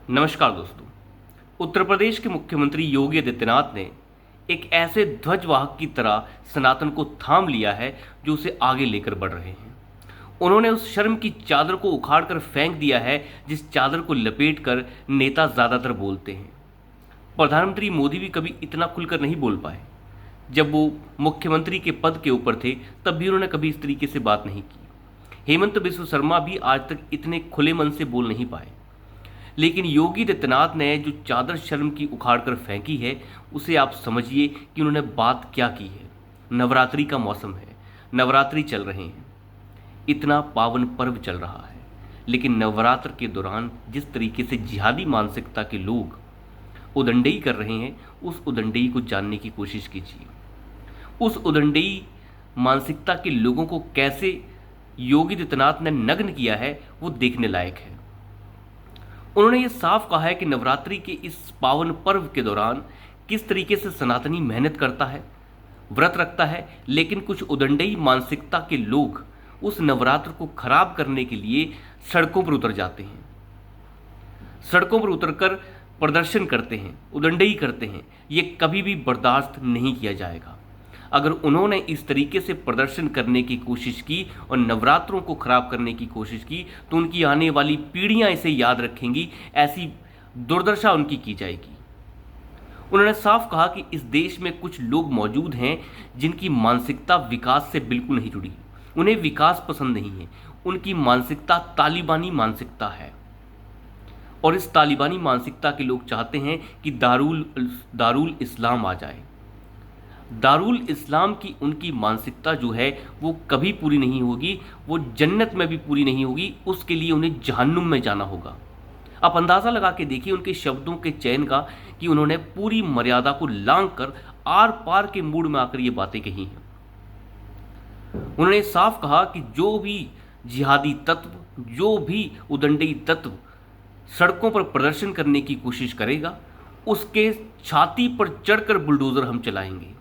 नमस्कार दोस्तों। उत्तर प्रदेश के मुख्यमंत्री योगी आदित्यनाथ ने एक ऐसे ध्वजवाहक की तरह सनातन को थाम लिया है जो उसे आगे लेकर बढ़ रहे हैं। उन्होंने उस शर्म की चादर को उखाड़कर फेंक दिया है जिस चादर को लपेटकर नेता ज्यादातर बोलते हैं। प्रधानमंत्री मोदी भी कभी इतना खुलकर नहीं बोल पाए। जब वो मुख्यमंत्री के पद के ऊपर थे तब भी उन्होंने कभी इस तरीके से बात नहीं की। हेमंत बिस्व शर्मा भी आज तक इतने खुले मन से बोल नहीं पाए। लेकिन योगी आदित्यनाथ ने जो चादर शर्म की उखाड़कर फेंकी है उसे आप समझिए कि उन्होंने बात क्या की है। नवरात्रि का मौसम है, नवरात्रि चल रहे हैं, इतना पावन पर्व चल रहा है, लेकिन नवरात्र के दौरान जिस तरीके से जिहादी मानसिकता के लोग उदंडई कर रहे हैं उस उदंडई को जानने की कोशिश कीजिए। उस उदंडई मानसिकता के लोगों को कैसे योगी आदित्यनाथ ने नग्न किया है वो देखने लायक है। उन्होंने ये साफ कहा है कि नवरात्रि के इस पावन पर्व के दौरान किस तरीके से सनातनी मेहनत करता है, व्रत रखता है, लेकिन कुछ उदंडई मानसिकता के लोग उस नवरात्र को खराब करने के लिए सड़कों पर उतर जाते हैं, सड़कों पर उतरकर प्रदर्शन करते हैं, उदंडई करते हैं। ये कभी भी बर्दाश्त नहीं किया जाएगा। अगर उन्होंने इस तरीके से प्रदर्शन करने की कोशिश की और नवरात्रों को खराब करने की कोशिश की तो उनकी आने वाली पीढ़ियां इसे याद रखेंगी, ऐसी दुर्दशा उनकी की जाएगी। उन्होंने साफ कहा कि इस देश में कुछ लोग मौजूद हैं जिनकी मानसिकता विकास से बिल्कुल नहीं जुड़ी। उन्हें विकास पसंद नहीं है, उनकी मानसिकता तालिबानी मानसिकता है। और इस तालिबानी मानसिकता के लोग चाहते हैं कि दारुल इस्लाम आ जाए। दारुल इस्लाम की उनकी मानसिकता जो है वो कभी पूरी नहीं होगी, वो जन्नत में भी पूरी नहीं होगी। उसके लिए उन्हें जहन्नुम में जाना होगा। आप अंदाज़ा लगा के देखिए उनके शब्दों के चयन का कि उन्होंने पूरी मर्यादा को लांघ कर आर पार के मूड में आकर ये बातें कही हैं। उन्होंने साफ कहा कि जो भी जिहादी तत्व, जो भी उदंडई तत्व सड़कों पर प्रदर्शन करने की कोशिश करेगा उसके छाती पर चढ़कर बुलडोजर हम चलाएंगे।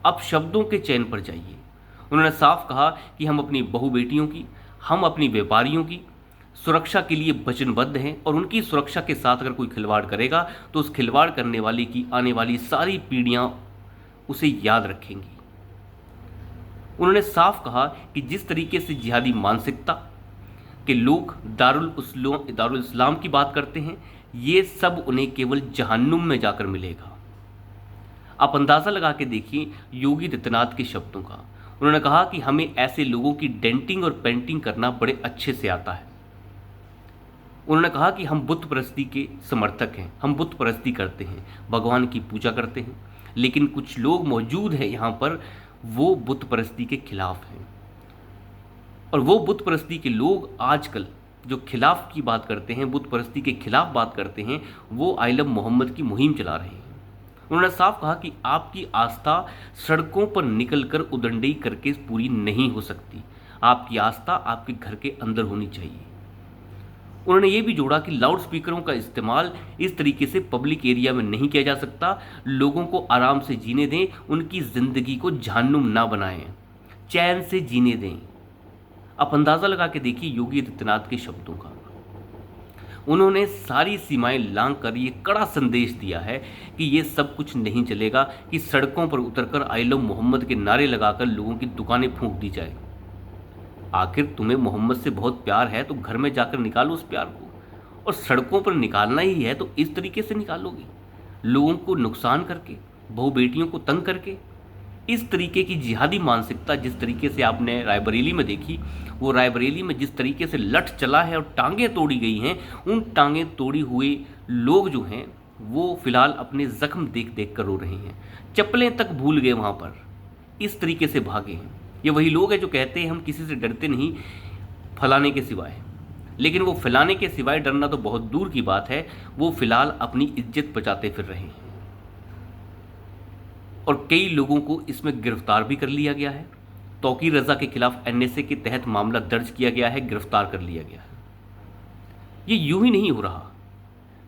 अब शब्दों के चयन पर जाइए। उन्होंने साफ कहा कि हम अपनी बहू बेटियों की, हम अपनी व्यापारियों की सुरक्षा के लिए वचनबद्ध हैं और उनकी सुरक्षा के साथ अगर कोई खिलवाड़ करेगा तो उस खिलवाड़ करने वाले की आने वाली सारी पीढ़ियां उसे याद रखेंगी। उन्होंने साफ कहा कि जिस तरीके से जिहादी मानसिकता के लोग दारुल इस्लाम की बात करते हैं, ये सब उन्हें केवल जहन्नुम में जाकर मिलेगा। आप अंदाज़ा लगा के देखिए योगी आदित्यनाथ के शब्दों का। उन्होंने कहा कि हमें ऐसे लोगों की डेंटिंग और पेंटिंग करना बड़े अच्छे से आता है। उन्होंने कहा कि हम बुत परस्ती के समर्थक हैं, हम बुत परस्ती करते हैं, भगवान की पूजा करते हैं, लेकिन कुछ लोग मौजूद हैं यहाँ पर वो बुत परस्ती के खिलाफ हैं। और वो बुत परस्ती के लोग आजकल जो खिलाफ की बात करते हैं, बुत परस्ती के खिलाफ बात करते हैं, वो आई लव मोहम्मद की मुहिम चला रहे हैं। उन्होंने साफ कहा कि आपकी आस्था सड़कों पर निकलकर उदंडई करके पूरी नहीं हो सकती। आपकी आस्था आपके घर के अंदर होनी चाहिए। उन्होंने ये भी जोड़ा कि लाउड स्पीकरों का इस्तेमाल इस तरीके से पब्लिक एरिया में नहीं किया जा सकता। लोगों को आराम से जीने दें, उनकी ज़िंदगी को जहन्नुम ना बनाएं, चैन से जीने दें। आप अंदाज़ा लगा के देखिए योगी आदित्यनाथ के शब्दों का। उन्होंने सारी सीमाएं लांघ कर ये कड़ा संदेश दिया है कि ये सब कुछ नहीं चलेगा कि सड़कों पर उतरकर आई लव मोहम्मद के नारे लगाकर लोगों की दुकानें फूंक दी जाए। आखिर तुम्हें मोहम्मद से बहुत प्यार है तो घर में जाकर निकालो उस प्यार को, और सड़कों पर निकालना ही है तो इस तरीके से निकालोगे, लोगों को नुकसान करके, बहू बेटियों को तंग करके। इस तरीके की जिहादी मानसिकता जिस तरीके से आपने रायबरेली में देखी, वो रायबरेली में जिस तरीके से लठ चला है और टांगें तोड़ी गई हैं, उन टांगें तोड़ी हुए लोग जो हैं वो फिलहाल अपने जख्म देख देख कर रो रहे हैं, चप्पलें तक भूल गए वहाँ पर, इस तरीके से भागे हैं। ये वही लोग हैं जो कहते हैं हम किसी से डरते नहीं फलाने के सिवाय, लेकिन वो फलाने के सिवाय डरना तो बहुत दूर की बात है, वो फिलहाल अपनी इज्जत बचाते फिर रहे हैं। और कई लोगों को इसमें गिरफ्तार भी कर लिया गया है। तौकीर रज़ा के खिलाफ एनएसए के तहत मामला दर्ज किया गया है, गिरफ्तार कर लिया गया है। ये यूं ही नहीं हो रहा।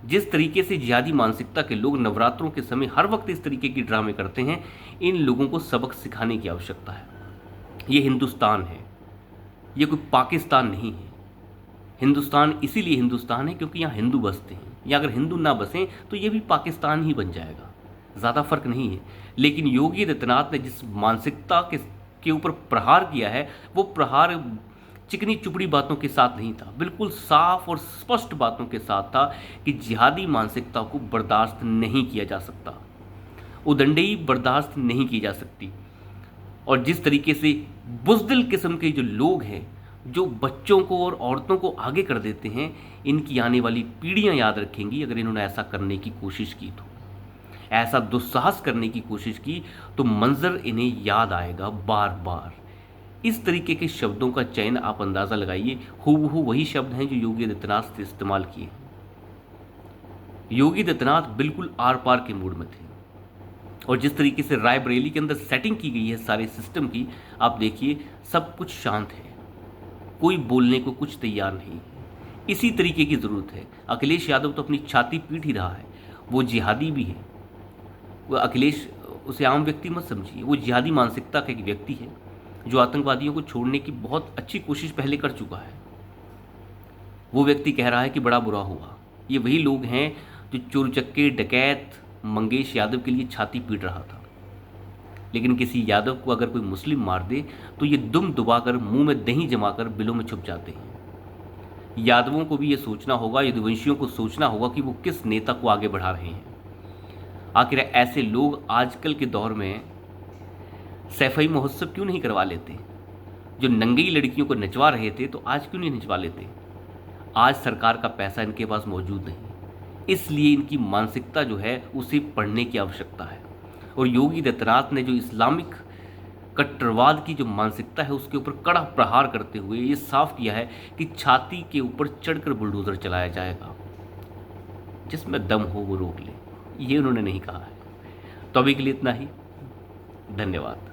जिस तरीके से जिहादी मानसिकता के लोग नवरात्रों के समय हर वक्त इस तरीके की ड्रामे करते हैं, इन लोगों को सबक सिखाने की आवश्यकता है। ये हिंदुस्तान है, ये कोई पाकिस्तान नहीं है। हिंदुस्तान इसीलिए हिंदुस्तान है क्योंकि यहाँ हिंदू बसते हैं। या अगर हिंदू ना बसें तो ये भी पाकिस्तान ही बन जाएगा, ज़्यादा फर्क नहीं है। लेकिन योगी आदित्यनाथ ने जिस मानसिकता के ऊपर प्रहार किया है, वो प्रहार चिकनी चुपड़ी बातों के साथ नहीं था, बिल्कुल साफ और स्पष्ट बातों के साथ था कि जिहादी मानसिकता को बर्दाश्त नहीं किया जा सकता, उदंडेई बर्दाश्त नहीं की जा सकती। और जिस तरीके से बुज़दिल किस्म के जो लोग हैं, जो बच्चों को और औरतों को आगे कर देते हैं, इनकी आने वाली पीढ़ियां याद रखेंगी अगर इन्होंने ऐसा करने की कोशिश की, तो ऐसा दुस्साहस करने की कोशिश की तो मंजर इन्हें याद आएगा बार बार। इस तरीके के शब्दों का चयन आप अंदाज़ा लगाइए, हूबहू वही शब्द हैं जो योगी आदित्यनाथ से इस्तेमाल किए। योगी आदित्यनाथ बिल्कुल आर पार के मूड में थे, और जिस तरीके से रायबरेली के अंदर सेटिंग की गई है सारे सिस्टम की, आप देखिए सब कुछ शांत है, कोई बोलने को कुछ तैयार नहीं। इसी तरीके की ज़रूरत है। अखिलेश यादव तो अपनी छाती पीट ही रहा है, वो जिहादी भी है। वो अखिलेश, उसे आम व्यक्ति मत समझिए, वो जिहादी मानसिकता का एक व्यक्ति है जो आतंकवादियों को छोड़ने की बहुत अच्छी कोशिश पहले कर चुका है। वो व्यक्ति कह रहा है कि बड़ा बुरा हुआ। ये वही लोग हैं जो चोर चक्के डकैत मंगेश यादव के लिए छाती पीट रहा था। लेकिन किसी यादव को अगर कोई मुस्लिम मार दे तो ये दुम दबाकर मुंह में दही जमाकर बिलों में छुप जाते हैं। यादवों को भी ये सोचना होगा, यदुवंशियों को सोचना होगा कि वो किस नेता को आगे बढ़ा रहे हैं। आखिर ऐसे लोग आजकल के दौर में सैफई महोत्सव क्यों नहीं करवा लेते? जो नंगई लड़कियों को नचवा रहे थे तो आज क्यों नहीं नचवा लेते? आज सरकार का पैसा इनके पास मौजूद नहीं, इसलिए इनकी मानसिकता जो है उसे पढ़ने की आवश्यकता है। और योगी आदित्यनाथ ने जो इस्लामिक कट्टरवाद की जो मानसिकता है उसके ऊपर कड़ा प्रहार करते हुए ये साफ किया है कि छाती के ऊपर चढ़कर बुलडोजर चलाया जाएगा, जिसमें दम हो वो रोक ले। ये उन्होंने नहीं कहा है। तो अभी के लिए इतना ही, धन्यवाद।